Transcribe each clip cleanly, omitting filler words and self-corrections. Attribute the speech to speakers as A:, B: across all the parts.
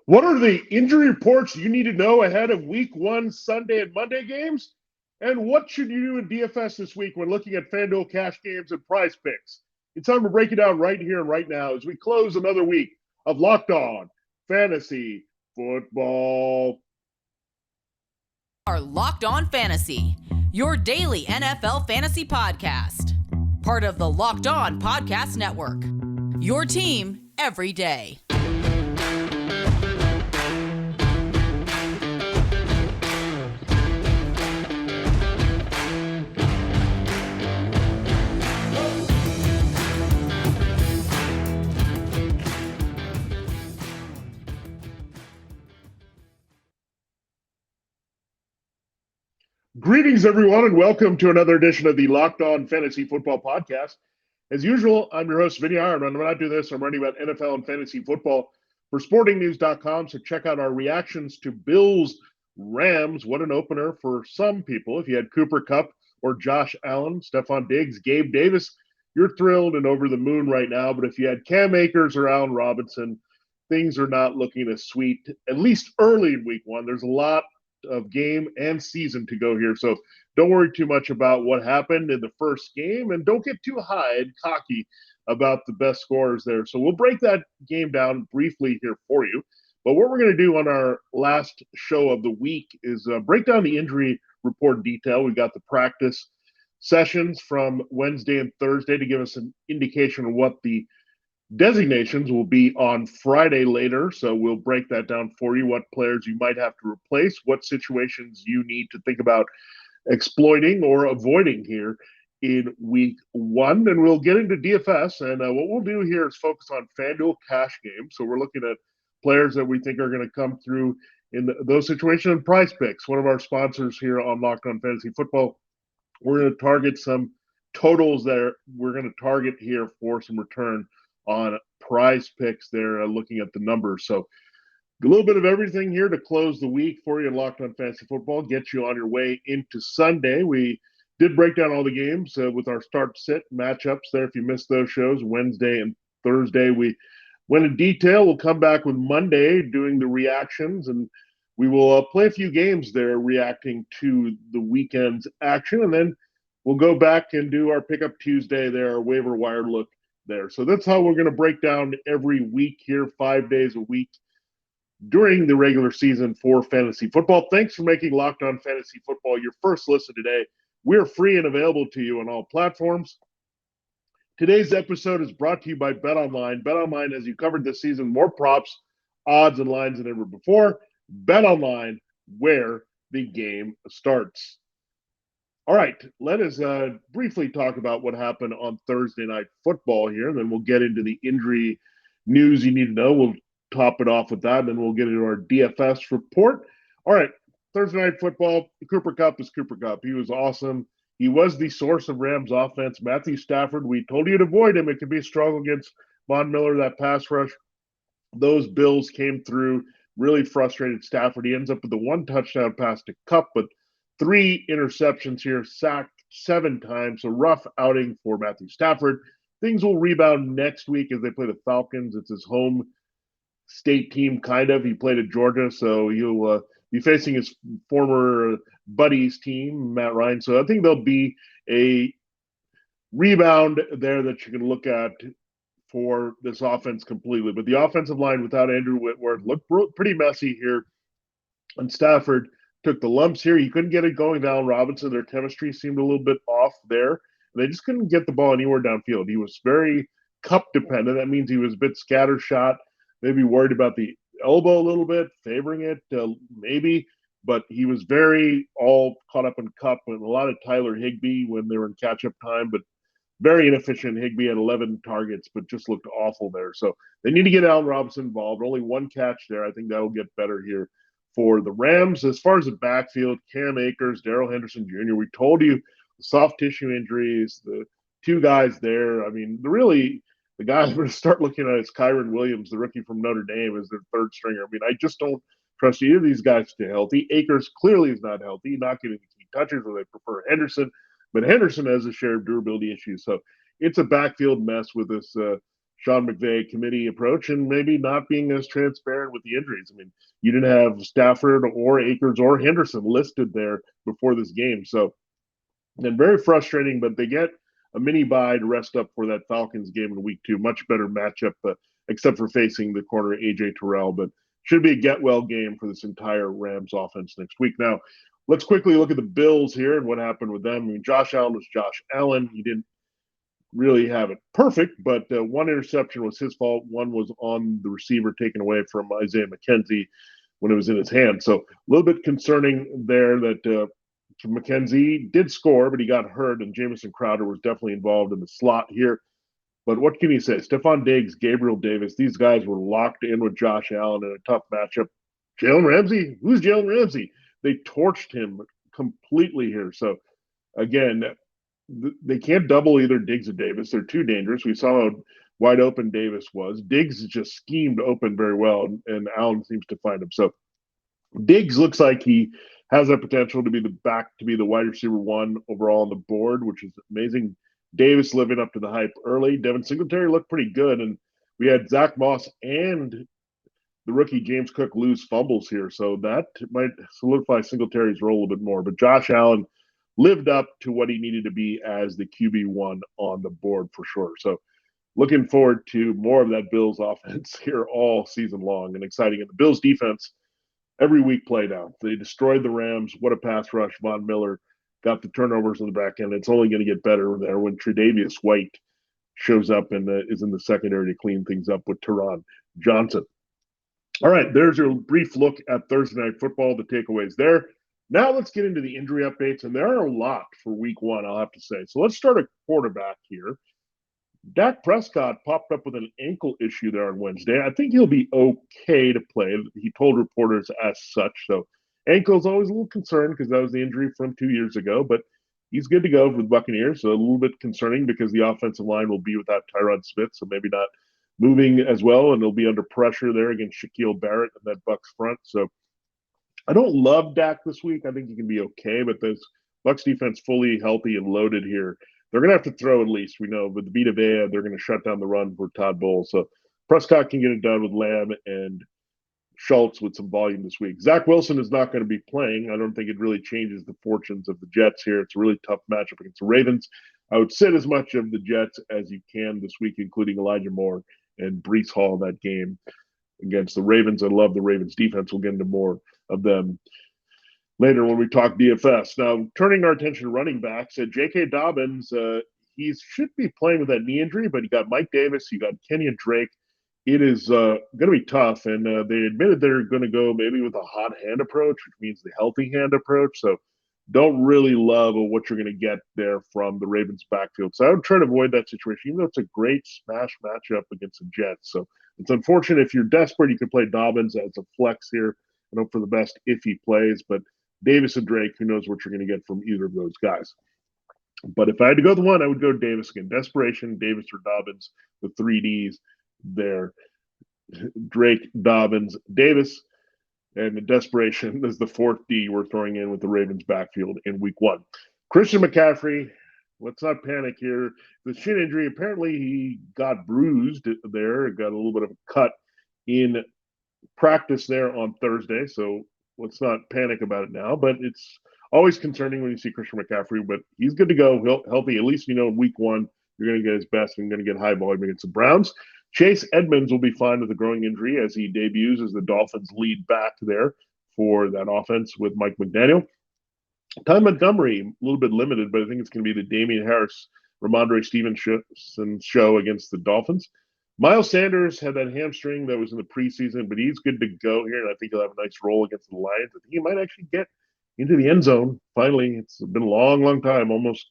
A: What are the injury reports you need to know ahead of week one Sunday and Monday games? And what should you do in DFS this week when looking at FanDuel cash games and prize picks? It's time to break it down right here and right now as we close another week of Locked On Fantasy Football.
B: Are Locked On Fantasy, your daily NFL fantasy podcast. Part of the Locked On Podcast Network. Your team every day.
A: Greetings, everyone, and welcome to another edition of the Locked On Fantasy Football Podcast. As usual, I'm your host, Vinnie Iyer, and when I do this, I'm writing about NFL and fantasy football for sportingnews.com, so check out our reactions to Bills-Rams. What an opener for some people. If you had Cooper Kupp or Josh Allen, Stephon Diggs, Gabe Davis, you're thrilled and over the moon right now, but if you had Cam Akers or Allen Robinson, things are not looking as sweet, at least early in week one. There's a lot of game and season to go here. So don't worry too much about what happened in the first game and don't get too high and cocky about the best scorers there. So we'll break that game down briefly here for you. But what we're going to do on our last show of the week is break down the injury report in detail. We got the practice sessions from Wednesday and Thursday to give us an indication of what the designations will be on Friday later, so we'll break that down for you, what players you might have to replace, what situations you need to think about exploiting or avoiding here in week one. And we'll get into DFS, and what we'll do here is focus on FanDuel cash games. So we're looking at players that we think are going to come through in those situations. And PrizePicks, one of our sponsors here on Locked On Fantasy Football, we're going to target some totals there. We're going to target here for some return on PrizePicks. They're looking at the numbers. So a little bit of everything here to close the week for you in Locked On Fantasy Football, get you on your way into Sunday. We did break down all the games with our start-sit matchups there. If you missed those shows, Wednesday and Thursday, we went in detail. We'll come back with Monday doing the reactions, and we will play a few games there reacting to the weekend's action, and then we'll go back and do our Pickup Tuesday there, our waiver wire look there. So that's how we're going to break down every week here, 5 days a week during the regular season for fantasy football. Thanks for making Locked On Fantasy Football your first listen today. We're free and available to you on all platforms. Today's episode is brought to you by BetOnline. BetOnline has you covered this season, more props, odds, and lines than ever before. BetOnline, where the game starts. All right, let us briefly talk about what happened on Thursday Night Football here, and then we'll get into the injury news you need to know. We'll top it off with that, and then we'll get into our DFS report. All right, Thursday Night Football, Cooper Kupp is Cooper Kupp. He was awesome. He was the source of Rams offense. Matthew Stafford, we told you to avoid him. It could be a struggle against Von Miller, that pass rush. Those Bills came through, really frustrated Stafford. He ends up with the one touchdown pass to Kupp, but 3 interceptions here, sacked 7 times. So rough outing for Matthew Stafford. Things will rebound next week as they play the Falcons. It's his home state team, kind of. He played at Georgia, so he'll be facing his former buddy's team, Matt Ryan. So I think there'll be a rebound there that you can look at for this offense completely. But the offensive line without Andrew Whitworth looked pretty messy here. And Stafford took the lumps here. He couldn't get it going down. Robinson, their chemistry seemed a little bit off there. They just couldn't get the ball anywhere downfield. He was very Kupp dependent. That means he was a bit scattershot, maybe worried about the elbow a little bit, favoring it, maybe. But he was very all caught up in Kupp and a lot of Tyler Higbee when they were in catch-up time, but very inefficient. Higbee had 11 targets, but just looked awful there. So they need to get Allen Robinson involved. Only one catch there. I think that will get better here for the Rams. As far as the backfield, Cam Akers, Darrell Henderson Jr., we told you the soft tissue injuries, the 2 guys there. I mean, the guy I'm going to start looking at is Kyron Williams, the rookie from Notre Dame, as their 3rd stringer. I mean, I just don't trust either of these guys to stay healthy. Akers clearly is not healthy, not getting the key touches where they prefer Henderson, but Henderson has a share of durability issues. So it's a backfield mess with this Sean McVay committee approach and maybe not being as transparent with the injuries. I mean, you didn't have Stafford or Akers or Henderson listed there before this game. So, and very frustrating, but they get a mini bye to rest up for that Falcons game in week 2. Much better matchup, except for facing the corner AJ Terrell. But should be a get well game for this entire Rams offense next week. Now, let's quickly look at the Bills here and what happened with them. I mean, Josh Allen was Josh Allen. He didn't really have it perfect, but one interception was his fault. One was on the receiver taken away from Isaiah McKenzie when it was in his hand. So a little bit concerning there that McKenzie did score, but he got hurt, and Jamison Crowder was definitely involved in the slot here. But what can you say? Stephon Diggs, Gabriel Davis, these guys were locked in with Josh Allen in a tough matchup. Jalen Ramsey? Who's Jalen Ramsey? They torched him completely here. So, again, they can't double either Diggs or Davis. They're too dangerous. We saw how wide open Davis was. Diggs just schemed open very well, and Allen seems to find him. So Diggs looks like he has that potential to be the wide receiver 1 overall on the board, which is amazing. Davis living up to the hype early. Devin Singletary looked pretty good, and we had Zach Moss and the rookie James Cook lose fumbles here, so that might solidify Singletary's role a little bit more. But Josh Allen lived up to what he needed to be as the QB1 on the board for sure. So looking forward to more of that Bills offense here all season long and exciting. And the Bills defense every week played out. They destroyed the Rams. What a pass rush. Von Miller got the turnovers in the back end. It's only going to get better there when Tre'Davious White shows up and is in the secondary to clean things up with Teron Johnson. All right, there's your brief look at Thursday Night Football, the takeaways there. Now let's get into the injury updates, and there are a lot for week 1, I'll have to say. So let's start at quarterback here. Dak Prescott popped up with an ankle issue there on Wednesday. I think he'll be okay to play. He told reporters as such. So ankle's always a little concerned because that was the injury from 2 years ago, but he's good to go for the Buccaneers. So a little bit concerning because the offensive line will be without Tyron Smith, so maybe not moving as well, and they'll be under pressure there against Shaquille Barrett and that Bucs front. So I don't love Dak this week. I think he can be okay, but this Bucs defense fully healthy and loaded here. They're going to have to throw at least, we know. With the Vita Vea, they're going to shut down the run for Todd Bowles. So Prescott can get it done with Lamb and Schultz with some volume this week. Zach Wilson is not going to be playing. I don't think it really changes the fortunes of the Jets here. It's a really tough matchup against the Ravens. I would sit as much of the Jets as you can this week, including Elijah Moore and Breece Hall in that game against the Ravens. I love the Ravens defense. We'll get into more of them later when we talk DFS. Now, turning our attention to running backs, J.K. Dobbins, he should be playing with that knee injury, but you got Mike Davis, you got Kenyon Drake. It is going to be tough, and they admitted they're going to go maybe with a hot hand approach, which means the healthy hand approach. So don't really love what you're going to get there from the Ravens backfield. So I would try to avoid that situation, even though it's a great smash matchup against the Jets. So it's unfortunate. If you're desperate, you can play Dobbins as a flex here and hope for the best if he plays. But Davis and Drake, who knows what you're going to get from either of those guys. But if I had to go the one, I would go Davis again. Desperation, Davis or Dobbins, the 3Ds there. Drake, Dobbins, Davis, and the desperation is the 4th D we're throwing in with the Ravens backfield in week 1. Christian McCaffrey, let's not panic here. The shin injury, apparently he got bruised there, got a little bit of a cut in practice there on Thursday, so let's not panic about it now. But it's always concerning when you see Christian McCaffrey, but he's good to go, healthy. At least in week 1, you're going to get his best and going to get high volume against the Browns. Chase Edmonds will be fine with a growing injury as he debuts as the Dolphins lead back there for that offense with Mike McDaniel. Ty Montgomery, a little bit limited, but I think it's going to be the Damian Harris, Ramondre Stevenson show against the Dolphins. Miles Sanders had that hamstring that was in the preseason, but he's good to go here, and I think he'll have a nice role against the Lions. I think he might actually get into the end zone. Finally, it's been a long, long time, almost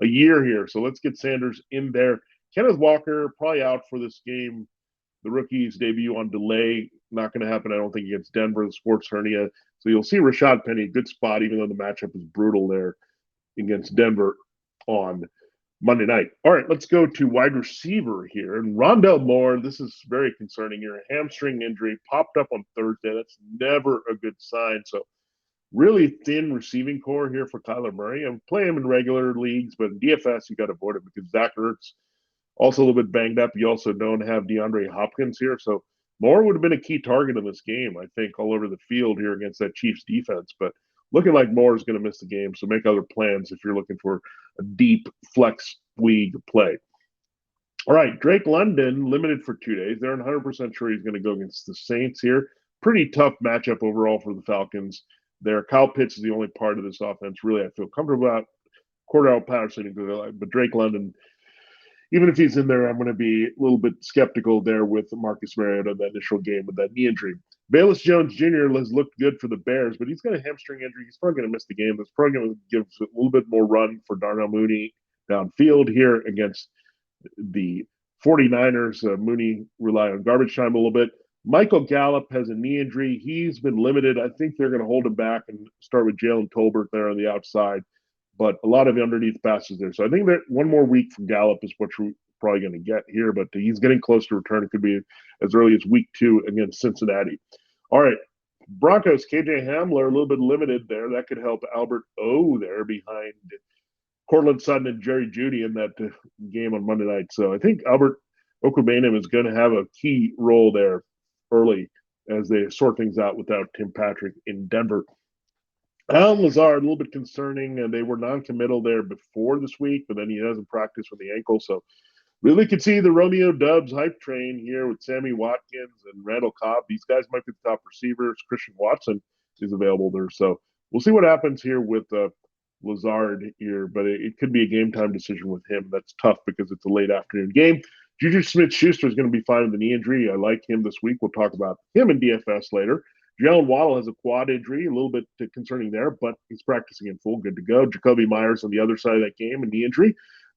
A: a year here. So let's get Sanders in there. Kenneth Walker probably out for this game. The rookie's debut on delay, not going to happen, I don't think, against Denver, the sports hernia. So you'll see Rashad Penny, a good spot, even though the matchup is brutal there against Denver on Monday night. All right, let's go to wide receiver here. And Rondell Moore, this is very concerning here. A hamstring injury popped up on Thursday. That's never a good sign. So really thin receiving core here for Kyler Murray. I'm playing him in regular leagues, but in DFS, you got to avoid it because Zach Ertz also a little bit banged up. You also don't have DeAndre Hopkins here, so Moore would have been a key target in this game, I think, all over the field here against that Chiefs defense. But looking like Moore is going to miss the game, so make other plans if you're looking for a deep flex league play. All right, Drake London limited for 2 days. They're 100% sure he's going to go against the Saints here. Pretty tough matchup overall for the Falcons. There, Kyle Pitts is the only part of this offense really I feel comfortable about. Cordell Patterson, but Drake London, even if he's in there, I'm going to be a little bit skeptical there with Marcus Mariota in that initial game with that knee injury. Velus Jones Jr. has looked good for the Bears, but he's got a hamstring injury. He's probably going to miss the game. That's probably going to give a little bit more run for Darnell Mooney downfield here against the 49ers. Mooney rely on garbage time a little bit. Michael Gallup has a knee injury. He's been limited. I think they're going to hold him back and start with Jalen Tolbert there on the outside, but a lot of underneath passes there. So I think that one more week from Gallup is what you're probably going to get here, but he's getting close to return. It could be as early as week 2 against Cincinnati. All right, Broncos, KJ Hamler, a little bit limited there. That could help Albert O there behind Cortland Sutton and Jerry Jeudy in that game on Monday night. So I think Albert Okwuegbunam is going to have a key role there early as they sort things out without Tim Patrick in Denver. Alan Lazard, a little bit concerning, and they were non-committal there before this week, but then he hasn't practiced with the ankle. So really could see the Romeo Dubs hype train here with Sammy Watkins and Randall Cobb. These guys might be the top receivers. Christian Watson is available there. So we'll see what happens here with Lazard here, but it could be a game time decision with him. That's tough because it's a late afternoon game. Juju Smith-Schuster is going to be fine with the knee injury. I like him this week. We'll talk about him in DFS later. Jalen Waddle has a quad injury, a little bit concerning there, but he's practicing in full, good to go. Jacoby Myers on the other side of that game, a knee injury,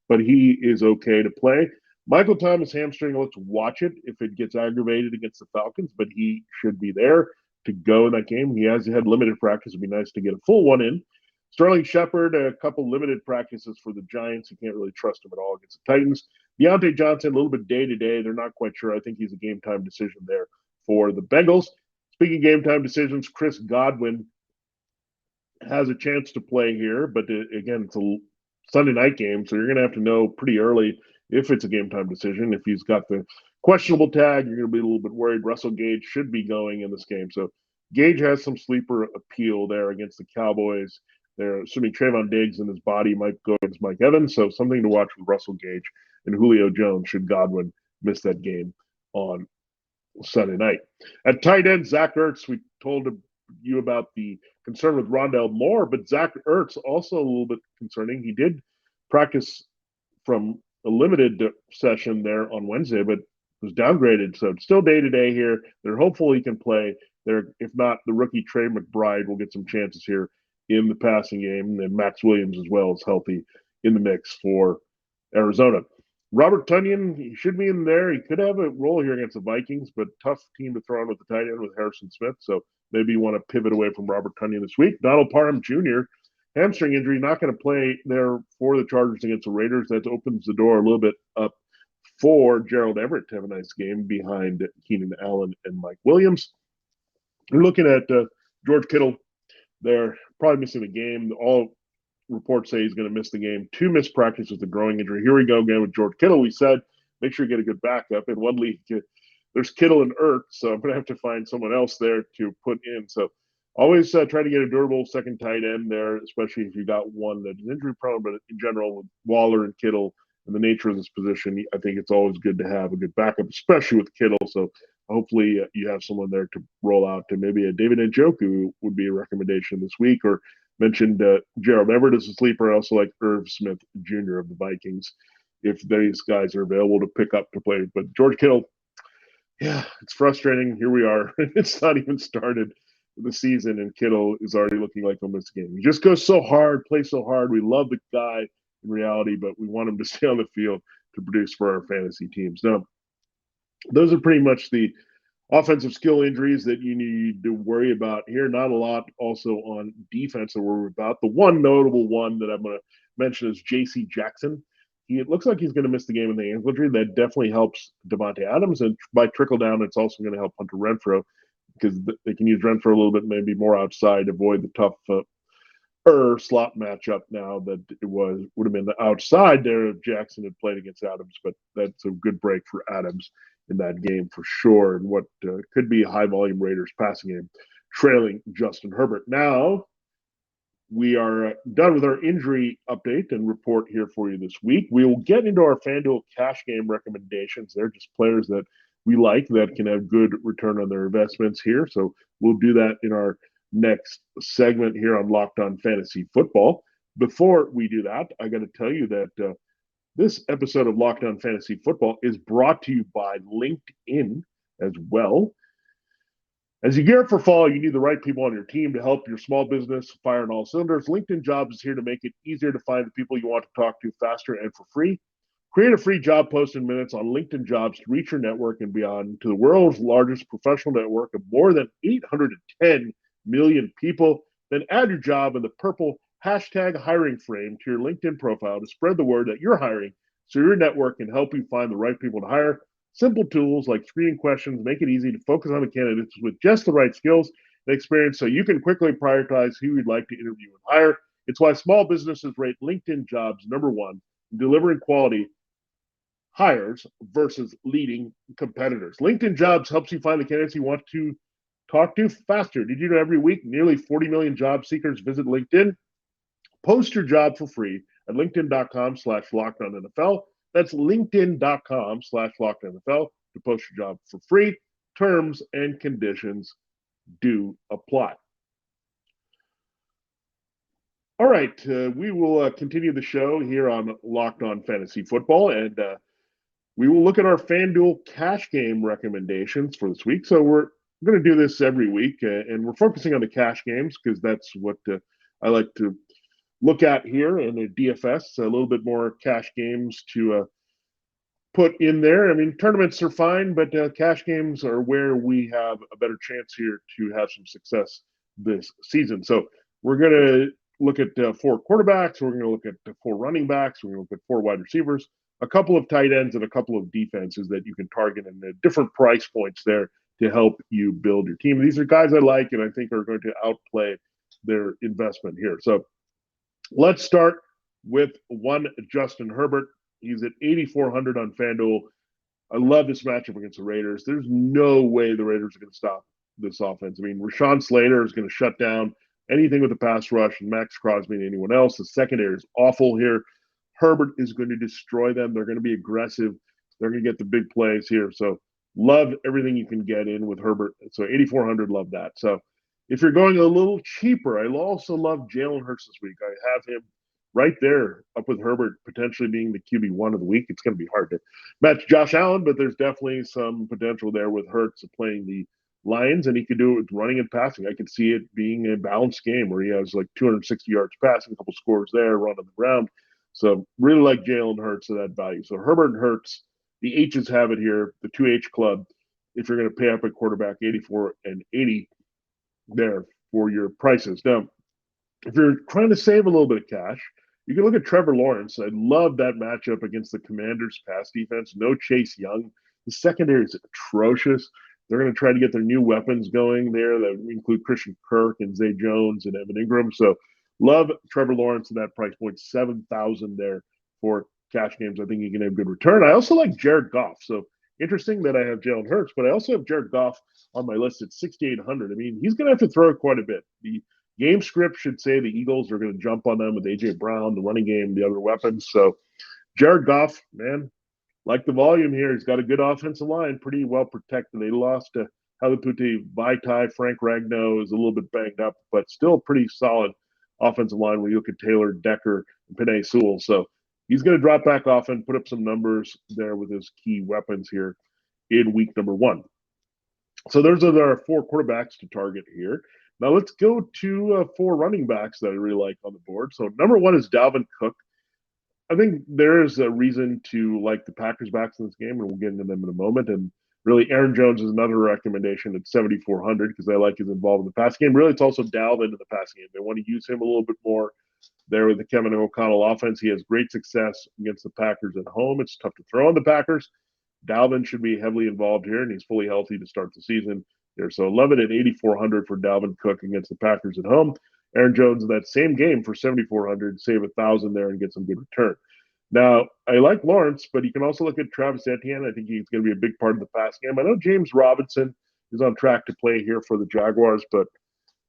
A: but he is okay to play. Michael Thomas hamstring, let's watch it if it gets aggravated against the Falcons, but he should be there to go in that game. He has had limited practice. It'd be nice to get a full one in. Sterling Shepard, a couple limited practices for the Giants. You can't really trust him at all against the Titans. Deontay Johnson, a little bit day-to-day. They're not quite sure. I think he's a game-time decision there for the Bengals. Speaking of game-time decisions, Chris Godwin has a chance to play here, but again, it's a Sunday night game, so you're going to have to know pretty early if it's a game-time decision. If he's got the questionable tag, you're going to be a little bit worried. Russell Gage should be going in this game. So Gage has some sleeper appeal there against the Cowboys. They're assuming Trayvon Diggs and his body might go against Mike Evans, so something to watch with Russell Gage and Julio Jones should Godwin miss that game on Sunday night. At tight end, Zach Ertz, we told you about the concern with Rondale Moore, but Zach Ertz also a little bit concerning. He did practice from a limited session there on Wednesday, but was downgraded, so it's still day-to-day here. They're hopeful he can play. If not, the rookie Trey McBride will get some chances here in the passing game, and Max Williams as well is healthy in the mix for Arizona. Robert Tonyan, he should be in there. He could have a role here against the Vikings, but tough team to throw on with the tight end with Harrison Smith, so maybe you want to pivot away from Robert Tonyan this week. Donald Parham Jr., hamstring injury, not going to play there for the Chargers against the Raiders. That opens the door a little bit up for Gerald Everett to have a nice game behind Keenan Allen and Mike Williams. We're looking at George Kittle. They're probably missing the game. All reports say he's going to miss the game. 2 missed practices with a growing injury. Here we go again with George Kittle. We said, make sure you get a good backup. In one league, there's Kittle and Ertz, so I'm going to have to find someone else there to put in. So always try to get a durable second tight end there, especially if you got one that is injury prone. But in general, with Waller and Kittle and the nature of this position, I think it's always good to have a good backup, especially with Kittle. So hopefully you have someone there to roll out to. Maybe a David Njoku would be a recommendation this week, or mentioned Gerald Everett as a sleeper. I also like Irv Smith Jr. of the Vikings if these guys are available to pick up to play. But George Kittle, yeah, it's frustrating. Here we are. It's not even started the season, and Kittle is already looking like he'll miss a game. He just goes so hard, plays so hard. We love the guy in reality, but we want him to stay on the field to produce for our fantasy teams. Now, those are pretty much the offensive skill injuries that you need to worry about here. Not a lot also on defense that we're about. The one notable one that I'm going to mention is J.C. Jackson. It looks like he's going to miss the game in the ankle injury. That definitely helps Devontae Adams, and by trickle down, it's also going to help Hunter Renfrow because they can use Renfrow a little bit, maybe more outside, avoid the tough slot matchup now that would have been outside there if Jackson had played against Adams, but that's a good break for Adams in that game for sure, and what could be a high volume Raiders passing game trailing Justin Herbert. Now we are done with our injury update and report here for you this week. We will get into our FanDuel cash game recommendations. They're just players that we like that can have good return on their investments here. So we'll do that in our next segment here on Locked On Fantasy Football. Before we do that, I got to tell you that this episode of Locked On Fantasy Football is brought to you by LinkedIn as well. As you gear up for fall, you need the right people on your team to help your small business fire on all cylinders. LinkedIn Jobs is here to make it easier to find the people you want to talk to faster and for free. Create a free job post in minutes on LinkedIn Jobs to reach your network and beyond to the world's largest professional network of more than 810 million people. Then add your job in the purple hashtag hiring frame to your LinkedIn profile to spread the word that you're hiring so your network can help you find the right people to hire. Simple tools like screening questions make it easy to focus on the candidates with just the right skills and experience so you can quickly prioritize who you'd like to interview and hire. It's why small businesses rate LinkedIn Jobs #1 in delivering quality hires versus leading competitors. LinkedIn Jobs helps you find the candidates you want to talk to faster. Did you know every week nearly 40 million job seekers visit LinkedIn? Post your job for free at linkedin.com/lockedonnfl. That's linkedin.com/lockedonnfl to post your job for free. Terms and conditions do apply. All right, we will continue the show here on Locked On Fantasy Football, and we will look at our FanDuel cash game recommendations for this week. So we're going to do this every week, and we're focusing on the cash games because that's what I like to look at here in the DFS, a little bit more cash games to put in there. I mean, tournaments are fine, but cash games are where we have a better chance here to have some success this season. So we're going to look at 4 quarterbacks. We're going to look at 4 running backs. We're going to look at 4 wide receivers, a couple of tight ends, and a couple of defenses that you can target in the different price points there to help you build your team. These are guys I like and I think are going to outplay their investment here. So let's start with one Justin Herbert. He's at 8,400 on FanDuel. I love this matchup against the Raiders. There's no way the Raiders are going to stop this offense. I mean, Rashawn Slater is going to shut down anything with the pass rush, and Max Crosby and anyone else. The secondary is awful here. Herbert is going to destroy them. They're going to be aggressive. They're going to get the big plays here. So love everything you can get in with Herbert. So 8,400, love that. So if you're going a little cheaper, I also love Jalen Hurts this week. I have him right there up with Herbert potentially being the QB1 of the week. It's going to be hard to match Josh Allen, but there's definitely some potential there with Hurts playing the Lions, and he could do it with running and passing. I could see it being a balanced game where he has like 260 yards passing, a couple scores there, run on the ground. So really like Jalen Hurts at that value. So Herbert and Hurts, the H's have it here, the 2H club. If you're going to pay up at quarterback, 84 and 80 there for your prices. Now, if you're trying to save a little bit of cash, you can look at Trevor Lawrence. I love that matchup against the Commanders' pass defense. No Chase Young. The secondary is atrocious. They're going to try to get their new weapons going there that include Christian Kirk and Zay Jones and Evan Ingram. So love Trevor Lawrence at that price point, 7,000 there for cash games. I think he can have good return. I also like Jared Goff. So interesting that I have Jalen Hurts, but I also have Jared Goff on my list at 6,800. I mean, he's going to have to throw it quite a bit. The game script should say the Eagles are going to jump on them with A.J. Brown, the running game, the other weapons. So Jared Goff, man, like the volume here. He's got a good offensive line, pretty well protected. They lost to Halapoulivaati Vaitai. Frank Ragnow is a little bit banged up, but still pretty solid offensive line when you look at Taylor, Decker, and Penei Sewell. So he's going to drop back off and put up some numbers there with his key weapons here in week number 1. So those are our 4 quarterbacks to target here. Now let's go to 4 running backs that I really like on the board. So number 1 is Dalvin Cook. I think there is a reason to like the Packers backs in this game, and we'll get into them in a moment. And really, Aaron Jones is another recommendation at 7,400 because I like his involved in the pass game. Really, it's also Dalvin in the pass game. They want to use him a little bit more there with the Kevin O'Connell offense. He has great success against the Packers at home. It's tough to throw on the Packers. Dalvin should be heavily involved here, and he's fully healthy to start the season there. So I love it at 8,400 for Dalvin Cook against the Packers at home. Aaron Jones in that same game for 7,400, save 1,000 there and get some good return. Now, I like Lawrence, but you can also look at Travis Etienne. I think he's going to be a big part of the pass game. I know James Robinson is on track to play here for the Jaguars, but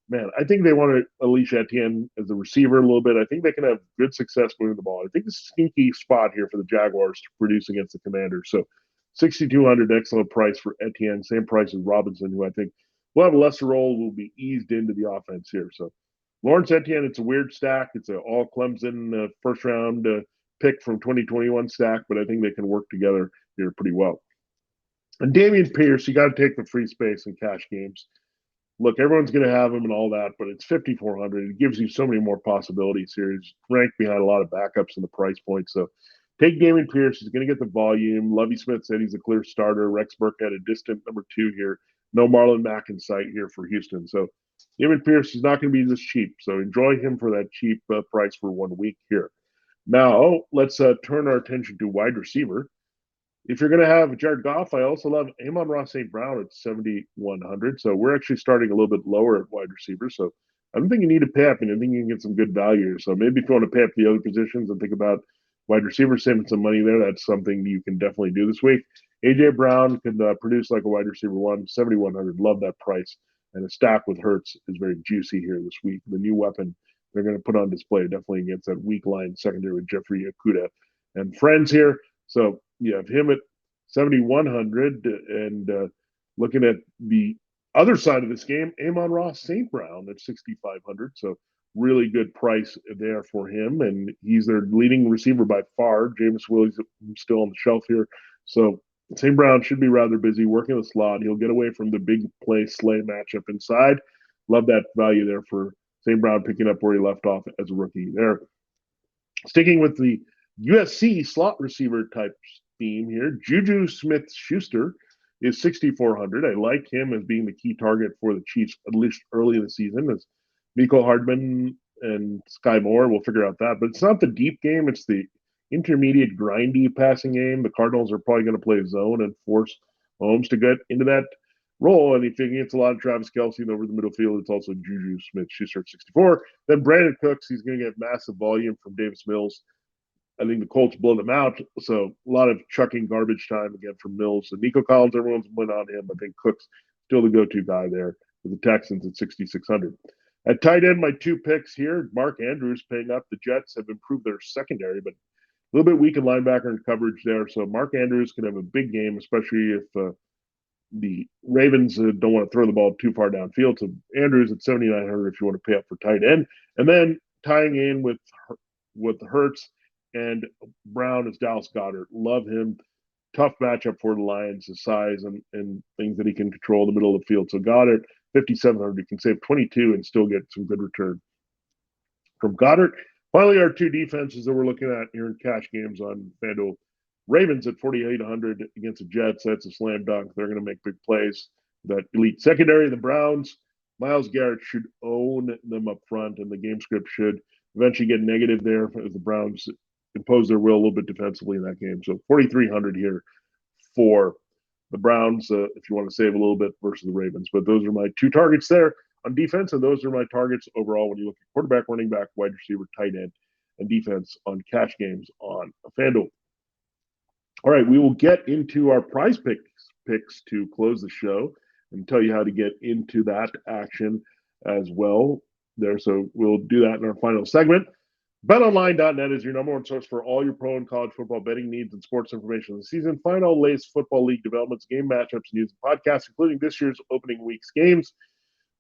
A: man, I think they want to unleash Etienne as a receiver a little bit. I think they can have good success moving the ball. I think this is a sneaky spot here for the Jaguars to produce against the Commanders. So 6,200, excellent price for Etienne, same price as Robinson, who I think will have a lesser role, will be eased into the offense here. So Lawrence Etienne, it's a weird stack. It's an all Clemson first round pick from 2021 stack, but I think they can work together here pretty well. And Dameon Pierce, you got to take the free space in cash games. Look, everyone's going to have him and all that, but it's 5,400. It gives you so many more possibilities here. He's ranked behind a lot of backups in the price point. So take Dameon Pierce. He's going to get the volume. Lovie Smith said he's a clear starter. Rex Burkhead, a distant number 2 here. No Marlon Mack in sight here for Houston. So Dameon Pierce is not going to be this cheap. So enjoy him for that cheap price for 1 week here. Now, let's turn our attention to wide receiver. If you're going to have Jared Goff, I also love Amon-Ra St. Brown at 7,100. So we're actually starting a little bit lower at wide receiver. So I don't think you need to pay up, and I think you can get some good value here. So maybe if you want to pay up the other positions and think about wide receiver, saving some money there, that's something you can definitely do this week. A.J. Brown can produce like a wide receiver 7,100. Love that price. And a stack with Hurts is very juicy here this week. The new weapon they're going to put on display definitely against that weak line secondary with Jeffrey Okudah and friends here. So you have him at 7,100, and looking at the other side of this game, Amon-Ra St. Brown at 6,500. So really good price there for him, and he's their leading receiver by far. James Williams still on the shelf here. So St. Brown should be rather busy working the slot. He'll get away from the big play Slay matchup inside. Love that value there for St. Brown picking up where he left off as a rookie there. Sticking with the USC slot receiver type theme here, Juju Smith-Schuster is 6,400. I like him as being the key target for the Chiefs, at least early in the season, as Mecole Hardman and Sky Moore will figure out that. But it's not the deep game. It's the intermediate, grindy passing game. The Cardinals are probably going to play zone and force Mahomes to get into that role. And if he gets a lot of Travis Kelce over the middle field, it's also Juju Smith-Schuster at 64. Then Brandon Cooks, he's going to get massive volume from Davis Mills. I think the Colts blow them out. So a lot of chucking garbage time again from Mills. And Nico Collins, everyone's went on him. I think Cook's still the go-to guy there for the Texans at 6,600. At tight end, my 2 picks here, Mark Andrews paying up. The Jets have improved their secondary, but a little bit weak in linebacker and coverage there. So Mark Andrews can have a big game, especially if the Ravens don't want to throw the ball too far downfield. So Andrews at 7,900 if you want to pay up for tight end. And then tying in with Hurts and Brown is Dallas Goedert. Love him. Tough matchup for the Lions, his size and things that he can control in the middle of the field. So Goedert, 5,700. You can save 22 and still get some good return from Goedert. Finally, our 2 defenses that we're looking at here in cash games on FanDuel. Ravens at 4,800 against the Jets. That's a slam dunk. They're going to make big plays. That elite secondary, the Browns, Myles Garrett should own them up front, and the game script should eventually get negative there as the Browns impose their will a little bit defensively in that game. So 4,300 here for the Browns if you want to save a little bit versus the Ravens. But those are my 2 targets there on defense, and those are my targets overall when you look at quarterback, running back, wide receiver, tight end, and defense on cash games on FanDuel. All right, we will get into our PrizePicks to close the show and tell you how to get into that action as well there. So we'll do that in our final segment. BetOnline.net is your number 1 source for all your pro and college football betting needs and sports information of the season. Find all the latest football league developments, game matchups, news, and podcasts, including this year's opening week's games.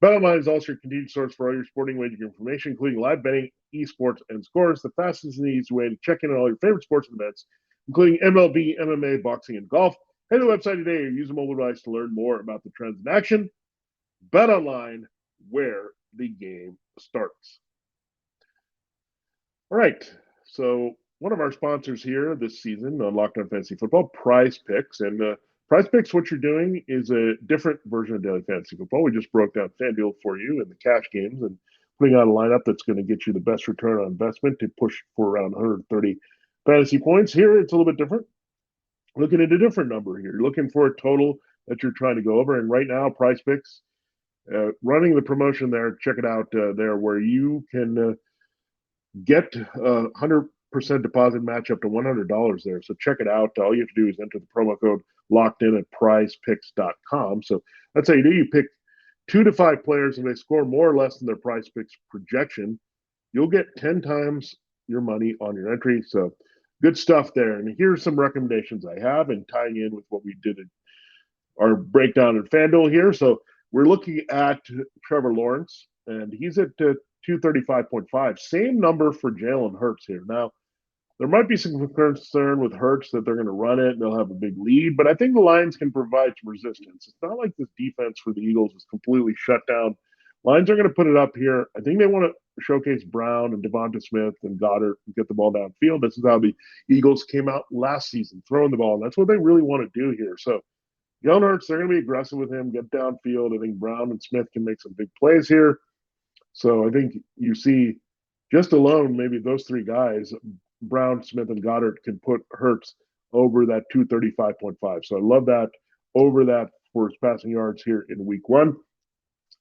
A: BetOnline is also your continued source for all your sporting wagering information, including live betting, esports, and scores. The fastest and easiest way to check in on all your favorite sports and events, including MLB, MMA, boxing, and golf. Head to the website today or use a mobile device to learn more about the trends in action. BetOnline, where the game starts. All right, so one of our sponsors here this season on Locked On Fantasy Football, PrizePicks. And PrizePicks, what you're doing is a different version of daily fantasy football. We just broke down FanDuel for you and the cash games and putting out a lineup that's going to get you the best return on investment to push for around 130 fantasy points. Here, it's a little bit different. Looking at a different number here. You're looking for a total that you're trying to go over. And right now, PrizePicks running the promotion there. Check it out there, where you can get 100% deposit match up to $100 there. So check it out. All you have to do is enter the promo code locked in at prizepicks.com. So that's how you do. You pick 2 to 5 players, and they score more or less than their PrizePicks projection. You'll get 10 times your money on your entry. So good stuff there. And here's some recommendations I have, and tying in with what we did in our breakdown at FanDuel here. So we're looking at Trevor Lawrence, and he's at 235.5. Same number for Jalen Hurts here. Now, there might be some concern with Hurts that they're going to run it and they'll have a big lead, but I think the Lions can provide some resistance. It's not like this defense for the Eagles is completely shut down. Lions are going to put it up here. I think they want to showcase Brown and Devonta Smith and Goddard and get the ball downfield. This is how the Eagles came out last season, throwing the ball. And that's what they really want to do here. So Jalen Hurts, they're going to be aggressive with him, get downfield. I think Brown and Smith can make some big plays here. So I think you see just alone, maybe those 3 guys, Brown, Smith, and Goddard, can put Hurts over that 235.5. So I love that, over that for his passing yards here in week 1.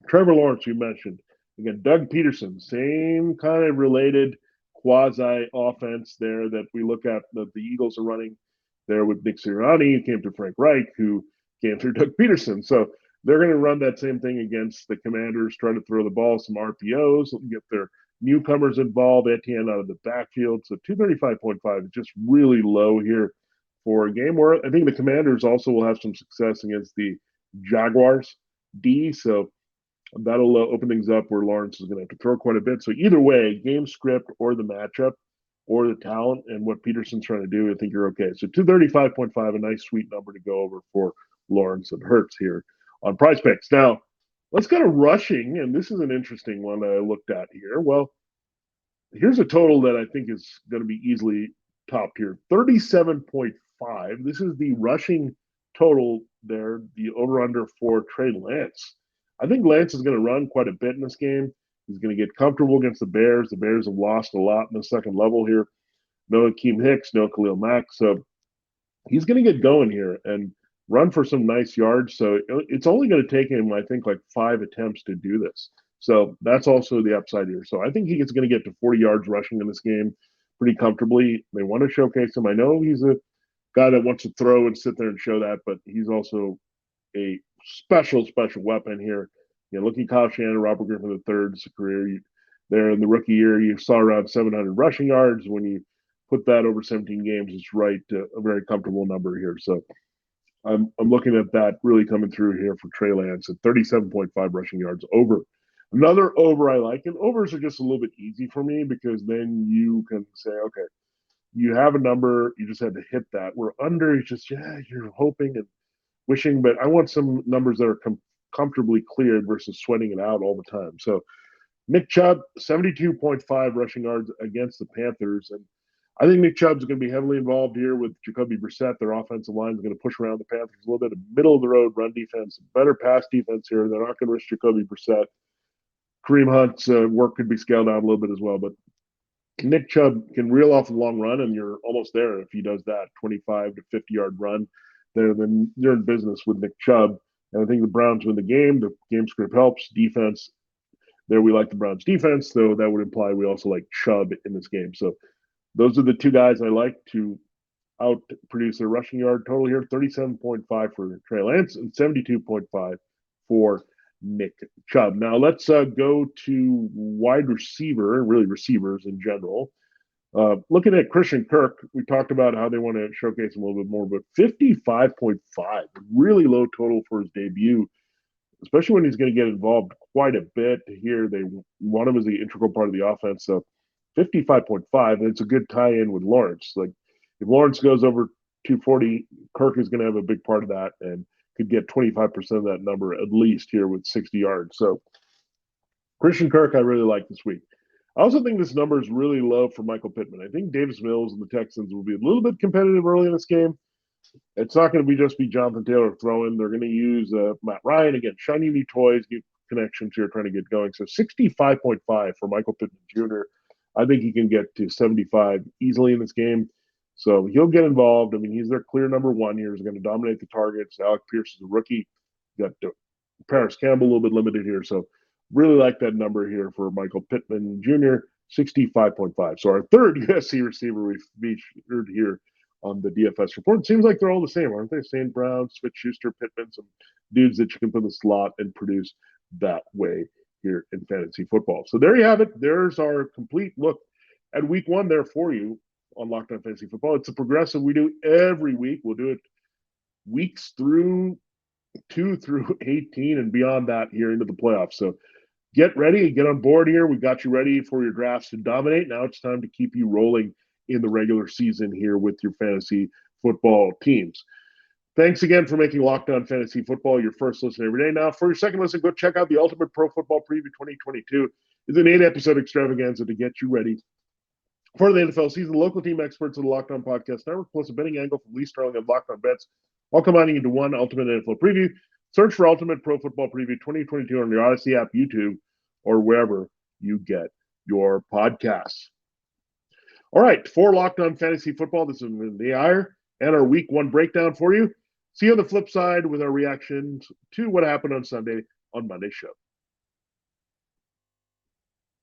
A: Trevor Lawrence, you mentioned. Again, Doug Peterson, same kind of related quasi offense there that we look at that the Eagles are running there with Nick Sirianni, who came to Frank Reich, who came through Doug Peterson. So they're going to run that same thing against the Commanders, try to throw the ball, some RPOs, get their newcomers involved, Etienne out of the backfield. So 235.5 is just really low here for a game where I think the Commanders also will have some success against the Jaguars D. So that'll open things up where Lawrence is going to have to throw quite a bit. So either way, game script or the matchup or the talent and what Peterson's trying to do, I think you're okay. So 235.5, a nice sweet number to go over for Lawrence and Hurts here on PrizePicks. Now, let's go to rushing, and this is an interesting one that I looked at here. Well, here's a total that I think is going to be easily topped here, 37.5. This is the rushing total there, the over-under for Trey Lance. I think Lance is going to run quite a bit in this game. He's going to get comfortable against the Bears. The Bears have lost a lot in the second level here. No Akeem Hicks, no Khalil Mack. So he's going to get going here and run for some nice yards. So it's only going to take him, I think, like 5 attempts to do this. So that's also the upside here. So I think he's going to get to 40 yards rushing in this game pretty comfortably. They want to showcase him. I know he's a guy that wants to throw and sit there and show that, but he's also a special weapon here. You know, looking at Kyle Shannon, Robert Griffin III's career there in the rookie year, you saw around 700 rushing yards. When you put that over 17 games, it's right a very comfortable number here. So I'm looking at that really coming through here for Trey Lance at 37.5 rushing yards over. Another over I like, and overs are just a little bit easy for me because then you can say, okay, you have a number, you just had to hit that. Where under is just, you're hoping and wishing, but I want some numbers that are comfortably cleared versus sweating it out all the time. So Nick Chubb, 72.5 rushing yards against the Panthers. And I think Nick Chubb's going to be heavily involved here with Jacoby Brissett. Their offensive line is going to push around the Panthers a little bit, a middle-of-the-road run defense, better pass defense here. They're not going to risk Jacoby Brissett. Kareem Hunt's work could be scaled down a little bit as well, but Nick Chubb can reel off a long run, and you're almost there if he does that 25 to 50-yard run. Then you're in business with Nick Chubb. And I think the Browns win the game. The game script helps. Defense, there we like the Browns defense, though that would imply we also like Chubb in this game. So those are the 2 guys I like to outproduce their rushing yard total here. 37.5 for Trey Lance and 72.5 for Nick Chubb. Now let's go to wide receiver, really receivers in general. Looking at Christian Kirk, we talked about how they want to showcase him a little bit more, but 55.5, really low total for his debut, especially when he's going to get involved quite a bit here. They want him as the integral part of the offense. So 55.5, and it's a good tie-in with Lawrence. Like if Lawrence goes over 240, Kirk is going to have a big part of that and could get 25% of that number at least here with 60 yards. So Christian Kirk, I really like this week. I also think this number is really low for Michael Pittman. I think Davis Mills and the Texans will be a little bit competitive early in this game. It's not going to just be Jonathan Taylor throwing. They're going to use Matt Ryan, again, shiny new toys, new connections here trying to get going. So 65.5 for Michael Pittman Jr. I think he can get to 75 easily in this game. So he'll get involved. I mean, he's their clear number 1 here. He's going to dominate the targets. Alec Pierce is a rookie. Got Paris Campbell a little bit limited here. So really like that number here for Michael Pittman Jr., 65.5. So our third USC receiver we featured here on the DFS report. It seems like they're all the same, aren't they? St. Brown, Smith-Schuster, Pittman, some dudes that you can put in the slot and produce that way here in fantasy football. So there you have it. There's our complete look at week one there for you on Locked On Fantasy Football. It's a progressive we do every week. We'll do it weeks through 2 through 18 and beyond that here into the playoffs. So get ready, get on board here. We got you ready for your drafts to dominate. Now it's time to keep you rolling in the regular season here with your fantasy football teams. Thanks again for making Locked On Fantasy Football your first listen every day. Now, for your second listen, go check out the Ultimate Pro Football Preview 2022. It's an 8-episode extravaganza to get you ready for the NFL season. Local team experts of the Locked On Podcast Network, plus a betting angle from Lee Sterling of Locked On Bets, all combining into one Ultimate NFL Preview. Search for Ultimate Pro Football Preview 2022 on your Odyssey app, YouTube, or wherever you get your podcasts. All right, for Locked On Fantasy Football, this is Vinnie Iyer and our week one breakdown for you. See you on the flip side with our reactions to what happened on Sunday on Monday's show.